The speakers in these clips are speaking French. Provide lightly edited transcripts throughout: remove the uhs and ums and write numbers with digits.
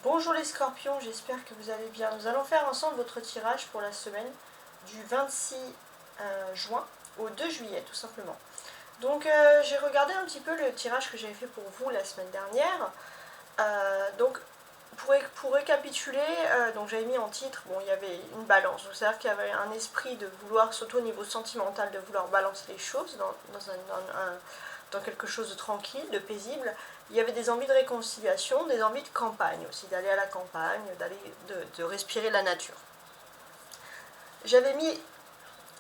Bonjour les scorpions, j'espère que vous allez bien. Nous allons faire ensemble votre tirage pour la semaine du 26 juin au 2 juillet tout simplement. Donc j'ai regardé un petit peu le tirage que j'avais fait pour vous la semaine dernière. Donc pour récapituler, donc j'avais mis en titre, bon il y avait une balance, c'est-à-dire qu'il y avait un esprit de vouloir, surtout au niveau sentimental, de vouloir balancer les choses dans quelque chose de tranquille, de paisible. Il y avait des envies de réconciliation, des envies de campagne aussi, d'aller à la campagne, de respirer la nature. J'avais mis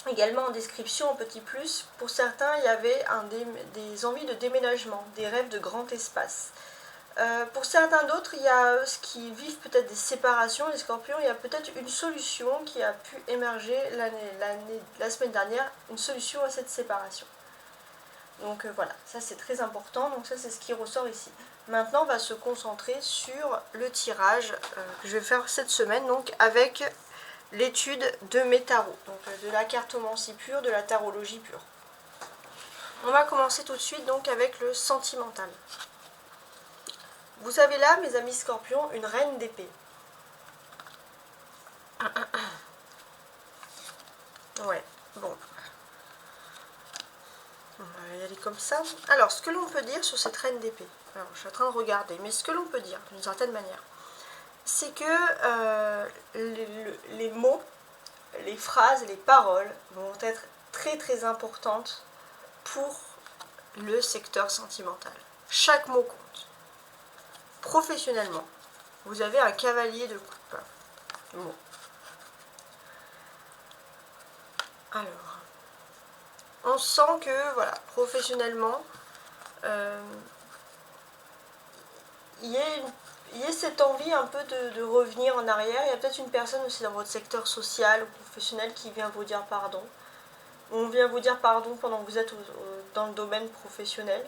également en description, en petit plus, pour certains, il y avait des envies de déménagement, des rêves de grand espace. Pour certains d'autres, il y a ceux qui vivent peut-être des séparations, les scorpions, il y a peut-être une solution qui a pu émerger la semaine dernière, une solution à cette séparation. Donc voilà, ça c'est très important, donc ça c'est ce qui ressort ici. Maintenant on va se concentrer sur le tirage que je vais faire cette semaine, donc avec l'étude de mes tarots, donc de la cartomancie pure, de la tarologie pure. On va commencer tout de suite donc avec le sentimental. Vous avez là, mes amis scorpions, une reine d'épée. Ouais, bon. On va y aller comme ça. Alors, ce que l'on peut dire sur cette reine d'épée, alors je suis en train de regarder, mais ce que l'on peut dire d'une certaine manière, c'est que les mots, les phrases, les paroles vont être très très importantes pour le secteur sentimental. Chaque mot compte. Professionnellement, vous avez un cavalier de coupe. Bon. Alors, on sent que, voilà, professionnellement, il y a cette envie un peu de revenir en arrière. Il y a peut-être une personne aussi dans votre secteur social ou professionnel qui vient vous dire pardon. On vient vous dire pardon pendant que vous êtes dans le domaine professionnel.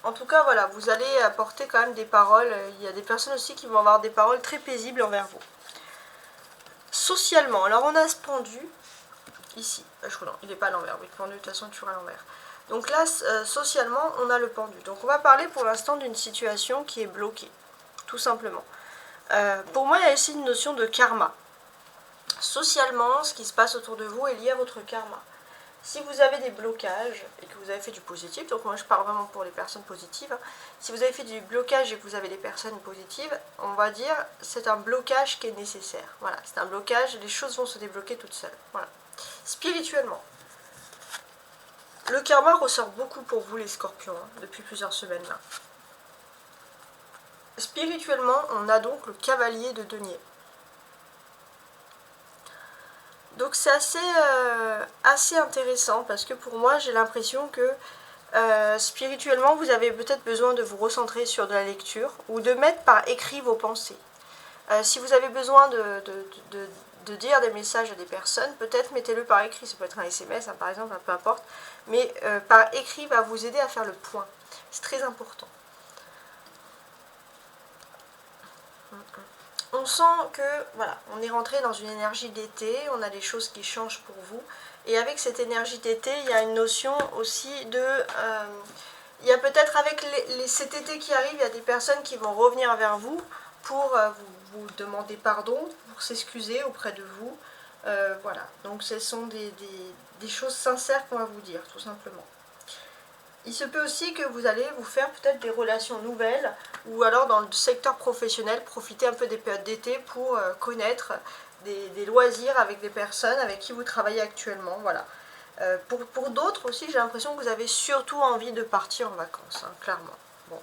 En tout cas, voilà, vous allez apporter quand même des paroles. Il y a des personnes aussi qui vont avoir des paroles très paisibles envers vous. Socialement, alors on a ce pendu, ici, non, il n'est pas à l'envers, oui, le pendu de toute façon est toujours à l'envers. Donc là, socialement, on a le pendu. Donc on va parler pour l'instant d'une situation qui est bloquée, tout simplement. Pour moi, il y a ici une notion de karma. Socialement, ce qui se passe autour de vous est lié à votre karma. Si vous avez des blocages et que vous avez fait du positif, donc moi je parle vraiment pour les personnes positives, si vous avez fait du blocage et que vous avez des personnes positives, on va dire c'est un blocage qui est nécessaire. Voilà, c'est un blocage, les choses vont se débloquer toutes seules. Voilà. Spirituellement, le karma ressort beaucoup pour vous les scorpions, depuis plusieurs semaines là. Spirituellement, on a donc le cavalier de denier. Donc c'est assez intéressant parce que pour moi j'ai l'impression que spirituellement vous avez peut-être besoin de vous recentrer sur de la lecture ou de mettre par écrit vos pensées. Si vous avez besoin de dire des messages à des personnes, peut-être mettez-le par écrit, ça peut être un SMS par exemple, peu importe, mais par écrit va vous aider à faire le point. C'est très important. On sent que, voilà, on est rentré dans une énergie d'été, on a des choses qui changent pour vous. Et avec cette énergie d'été, il y a une notion aussi de... il y a peut-être avec cet été qui arrive, il y a des personnes qui vont revenir vers vous pour vous demander pardon, pour s'excuser auprès de vous. Voilà, donc ce sont des choses sincères qu'on va vous dire, tout simplement. Il se peut aussi que vous allez vous faire peut-être des relations nouvelles ou alors dans le secteur professionnel, profiter un peu des périodes d'été pour connaître des loisirs avec des personnes avec qui vous travaillez actuellement. Voilà. Pour d'autres aussi, j'ai l'impression que vous avez surtout envie de partir en vacances, clairement. Bon.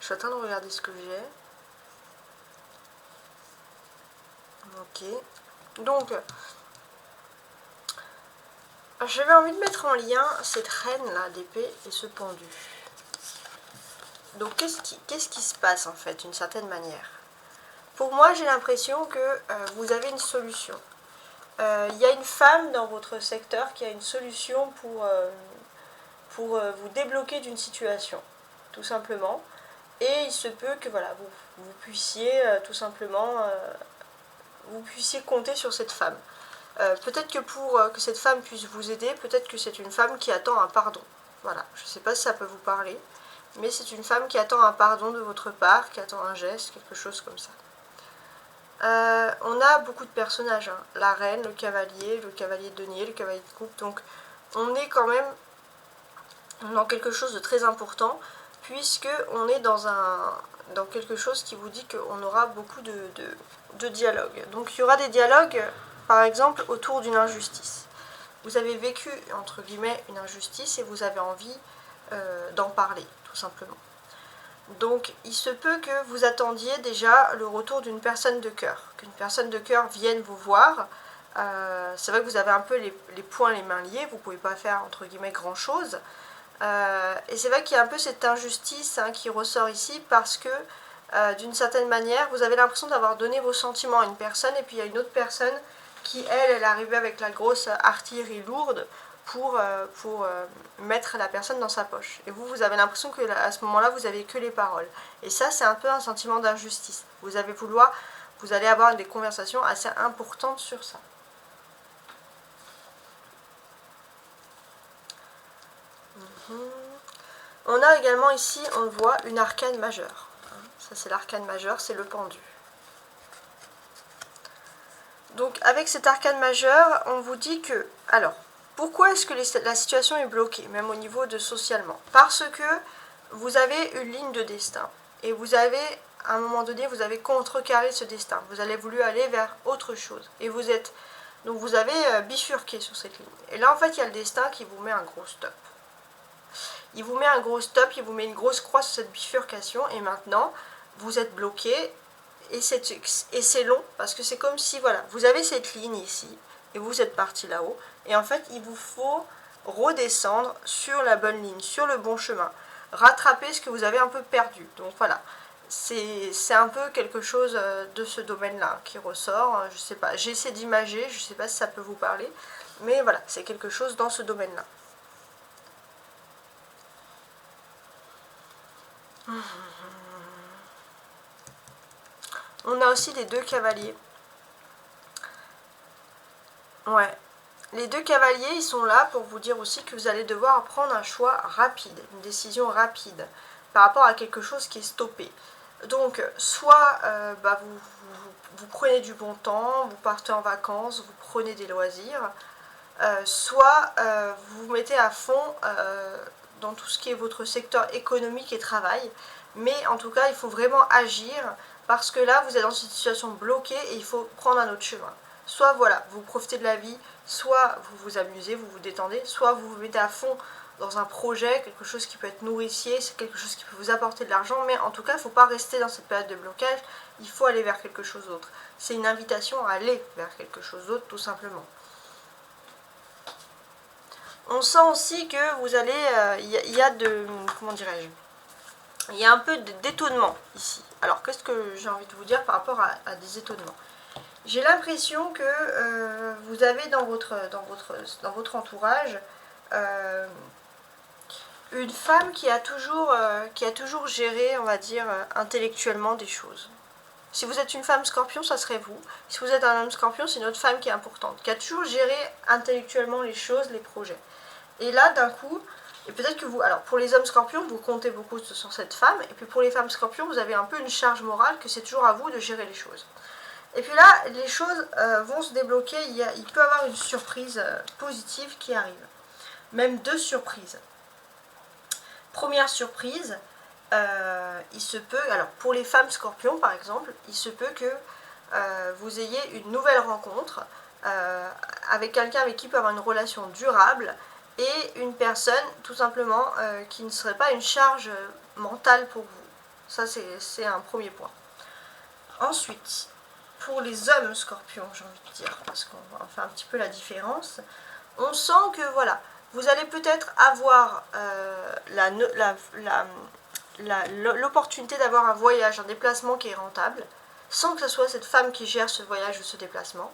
Je suis en train de regarder ce que j'ai. Ok. Donc, j'avais envie de mettre en lien cette reine là d'épée et ce pendu. Donc qu'est-ce qui se passe en fait d'une certaine manière? Pour moi j'ai l'impression que vous avez une solution. Il y a une femme dans votre secteur qui a une solution pour vous débloquer d'une situation, tout simplement. Et il se peut que voilà, vous puissiez tout simplement vous puissiez compter sur cette femme. Peut-être que pour que cette femme puisse vous aider, peut-être que c'est une femme qui attend un pardon. Voilà, je ne sais pas si ça peut vous parler, mais c'est une femme qui attend un pardon de votre part, qui attend un geste, quelque chose comme ça. On a beaucoup de personnages, hein. La reine, le cavalier de denier, le cavalier de coupe, donc on est quand même dans quelque chose de très important, puisque on est dans quelque chose qui vous dit qu'on aura beaucoup de dialogues. Donc il y aura des dialogues, par exemple, autour d'une injustice. Vous avez vécu, entre guillemets, une injustice et vous avez envie d'en parler, tout simplement. Donc il se peut que vous attendiez déjà le retour d'une personne de cœur, qu'une personne de cœur vienne vous voir. C'est vrai que vous avez un peu les poings, les mains liés, vous ne pouvez pas faire, entre guillemets, grand-chose. Et c'est vrai qu'il y a un peu cette injustice, hein, qui ressort ici parce que d'une certaine manière vous avez l'impression d'avoir donné vos sentiments à une personne et puis il y a une autre personne qui elle est arrivée avec la grosse artillerie lourde pour mettre la personne dans sa poche. Et vous avez l'impression que à ce moment-là vous avez que les paroles. Et ça c'est un peu un sentiment d'injustice. Vous allez avoir des conversations assez importantes sur ça. On a également ici, on le voit, une arcane majeure. Ça c'est l'arcane majeure, c'est le pendu. Donc avec cet arcane majeur, on vous dit que... Alors, pourquoi est-ce que la situation est bloquée, même au niveau de socialement? Parce que vous avez une ligne de destin. Et vous avez, à un moment donné, vous avez contrecarré ce destin. Vous avez voulu aller vers autre chose. Et donc vous avez bifurqué sur cette ligne. Et là, en fait, il y a le destin qui vous met un gros stop. Il vous met un gros stop, il vous met une grosse croix sur cette bifurcation. Et maintenant, vous êtes bloqué. Et c'est long, parce que c'est comme si, voilà, vous avez cette ligne ici, et vous êtes parti là-haut, et en fait, il vous faut redescendre sur la bonne ligne, sur le bon chemin, rattraper ce que vous avez un peu perdu. Donc voilà, c'est un peu quelque chose de ce domaine-là qui ressort, je sais pas, j'essaie d'imager, je sais pas si ça peut vous parler, mais voilà, c'est quelque chose dans ce domaine-là. On a aussi les deux cavaliers. Ouais. Les deux cavaliers, ils sont là pour vous dire aussi que vous allez devoir prendre un choix rapide, une décision rapide, par rapport à quelque chose qui est stoppé. Donc, soit vous prenez du bon temps, vous partez en vacances, vous prenez des loisirs, soit vous vous mettez à fond dans tout ce qui est votre secteur économique et travail. Mais en tout cas, il faut vraiment agir parce que là, vous êtes dans une situation bloquée et il faut prendre un autre chemin. Soit voilà, vous profitez de la vie, soit vous vous amusez, vous vous détendez, soit vous vous mettez à fond dans un projet, quelque chose qui peut être nourricier, c'est quelque chose qui peut vous apporter de l'argent, mais en tout cas, il ne faut pas rester dans cette période de blocage, il faut aller vers quelque chose d'autre. C'est une invitation à aller vers quelque chose d'autre, tout simplement. On sent aussi que vous allez, il y a de, comment dirais-je, il y a un peu d'étonnement ici. Alors, qu'est-ce que j'ai envie de vous dire par rapport à des étonnements? J'ai l'impression que vous avez dans votre entourage une femme qui a toujours géré, on va dire, intellectuellement des choses. Si vous êtes une femme scorpion, ça serait vous. Si vous êtes un homme scorpion, c'est une autre femme qui est importante, qui a toujours géré intellectuellement les choses, les projets. Et là, d'un coup, et peut-être que vous... Alors, pour les hommes scorpions, vous comptez beaucoup sur cette femme, et puis pour les femmes scorpions, vous avez un peu une charge morale que c'est toujours à vous de gérer les choses. Et puis là, les choses vont se débloquer, il peut y avoir une surprise positive qui arrive. Même deux surprises. Première surprise, il se peut, alors pour les femmes scorpions par exemple, il se peut que vous ayez une nouvelle rencontre avec quelqu'un avec qui peut avoir une relation durable et une personne tout simplement qui ne serait pas une charge mentale pour vous. Ça c'est un premier point. Ensuite, pour les hommes scorpions, j'ai envie de dire, parce qu'on va faire un petit peu la différence, on sent que voilà, vous allez peut-être avoir l'opportunité d'avoir un voyage, un déplacement qui est rentable, sans que ce soit cette femme qui gère ce voyage ou ce déplacement.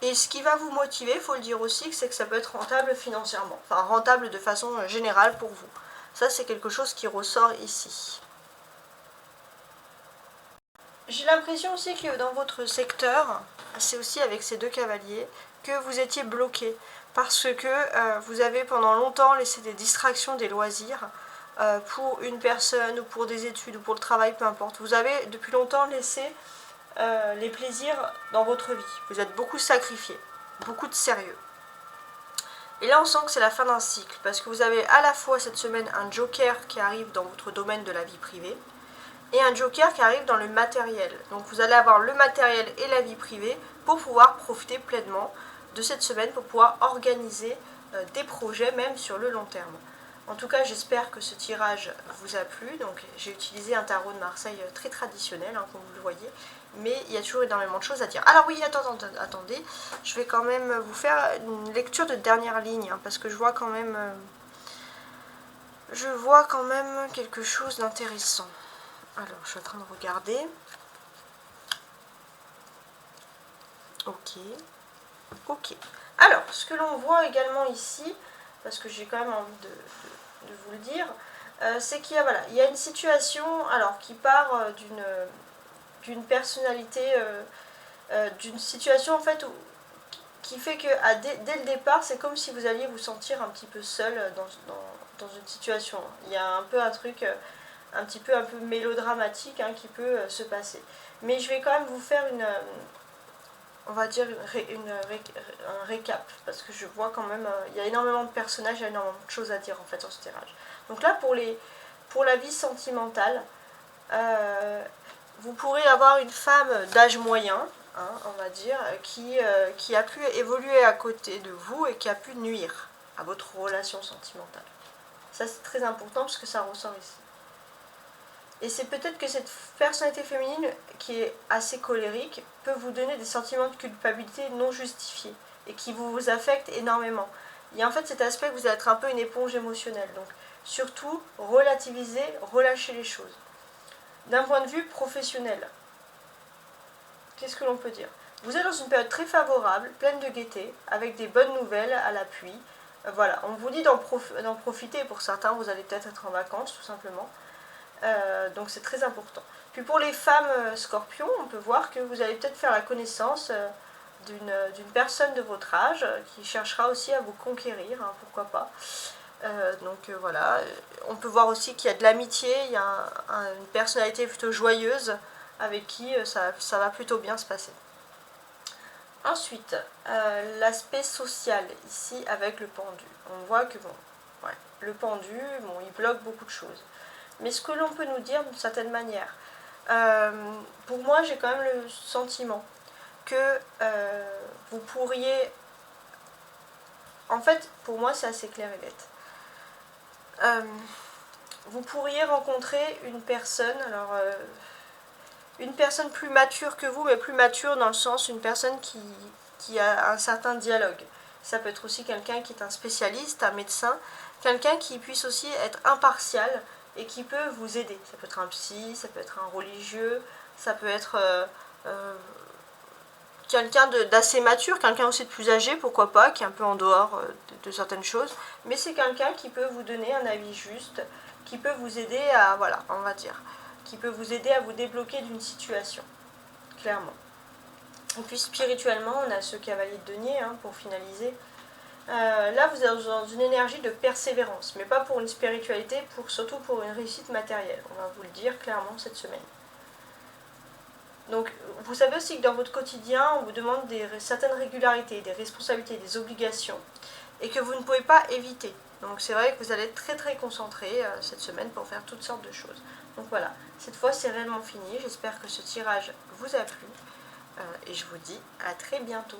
Et ce qui va vous motiver, il faut le dire aussi, c'est que ça peut être rentable financièrement, enfin rentable de façon générale pour vous. Ça, c'est quelque chose qui ressort ici. J'ai l'impression aussi que dans votre secteur, c'est aussi avec ces deux cavaliers, que vous étiez bloqué parce que vous avez pendant longtemps laissé des distractions, des loisirs pour une personne ou pour des études ou pour le travail, peu importe. Vous avez depuis longtemps laissé les plaisirs dans votre vie. Vous êtes beaucoup sacrifié, beaucoup de sérieux. Et là, on sent que c'est la fin d'un cycle, parce que vous avez à la fois cette semaine un joker qui arrive dans votre domaine de la vie privée, et un joker qui arrive dans le matériel. Donc vous allez avoir le matériel et la vie privée pour pouvoir profiter pleinement de cette semaine, pour pouvoir organiser des projets, même sur le long terme. En tout cas, j'espère que ce tirage vous a plu. Donc j'ai utilisé un tarot de Marseille très traditionnel, hein, comme vous le voyez, mais il y a toujours énormément de choses à dire. Alors oui, attendez, je vais quand même vous faire une lecture de dernière ligne, hein, parce que je vois quand même quelque chose d'intéressant. Alors, je suis en train de regarder. Ok. Alors, ce que l'on voit également ici, parce que j'ai quand même envie de vous le dire, c'est qu'il y a une situation alors qui part d'une personnalité, d'une situation en fait qui fait que dès le départ, c'est comme si vous alliez vous sentir un petit peu seul dans une situation. Il y a un peu un truc un peu mélodramatique, hein, qui peut se passer. Mais je vais quand même vous faire on va dire un récap, parce que je vois quand même, il y a énormément de personnages, il y a énormément de choses à dire en fait sur ce tirage. Donc là, pour la vie sentimentale, vous pourrez avoir une femme d'âge moyen, hein, on va dire, qui a pu évoluer à côté de vous et qui a pu nuire à votre relation sentimentale. Ça, c'est très important parce que ça ressort ici. Et c'est peut-être que cette personnalité féminine qui est assez colérique peut vous donner des sentiments de culpabilité non justifiés et qui vous affectent énormément. Il y a en fait cet aspect que vous allez être un peu une éponge émotionnelle. Donc surtout, relativisez, relâchez les choses. D'un point de vue professionnel, qu'est-ce que l'on peut dire? Vous êtes dans une période très favorable, pleine de gaieté, avec des bonnes nouvelles à l'appui. Voilà, on vous dit d'en profiter. Pour certains, vous allez peut-être être en vacances, tout simplement. Donc c'est très important. Puis pour les femmes scorpions, on peut voir que vous allez peut-être faire la connaissance d'une personne de votre âge qui cherchera aussi à vous conquérir, hein, pourquoi pas. Voilà, on peut voir aussi qu'il y a de l'amitié, il y a une personnalité plutôt joyeuse avec qui ça va plutôt bien se passer. Ensuite, l'aspect social ici avec le pendu. On voit que le pendu, il bloque beaucoup de choses. Mais ce que l'on peut nous dire d'une certaine manière, pour moi j'ai quand même le sentiment que vous pourriez, en fait pour moi c'est assez clair et net, vous pourriez rencontrer une personne, alors une personne plus mature que vous, mais plus mature dans le sens une personne qui a un certain dialogue. Ça peut être aussi quelqu'un qui est un spécialiste, un médecin, quelqu'un qui puisse aussi être impartial et qui peut vous aider. Ça peut être un psy, ça peut être un religieux, ça peut être quelqu'un d'assez mature, quelqu'un aussi de plus âgé, pourquoi pas, qui est un peu en dehors de certaines choses, mais c'est quelqu'un qui peut vous donner un avis juste, qui peut vous aider à, voilà, on va dire, qui peut vous aider à vous débloquer d'une situation, clairement. Et puis spirituellement, on a ce cavalier de denier, hein, pour finaliser. Là, vous êtes dans une énergie de persévérance, mais pas pour une spiritualité, surtout pour une réussite matérielle. On va vous le dire clairement cette semaine. Donc, vous savez aussi que dans votre quotidien, on vous demande certaines régularités, des responsabilités, des obligations, et que vous ne pouvez pas éviter. Donc, c'est vrai que vous allez être très très concentré cette semaine pour faire toutes sortes de choses. Donc voilà, cette fois c'est réellement fini. J'espère que ce tirage vous a plu, et je vous dis à très bientôt.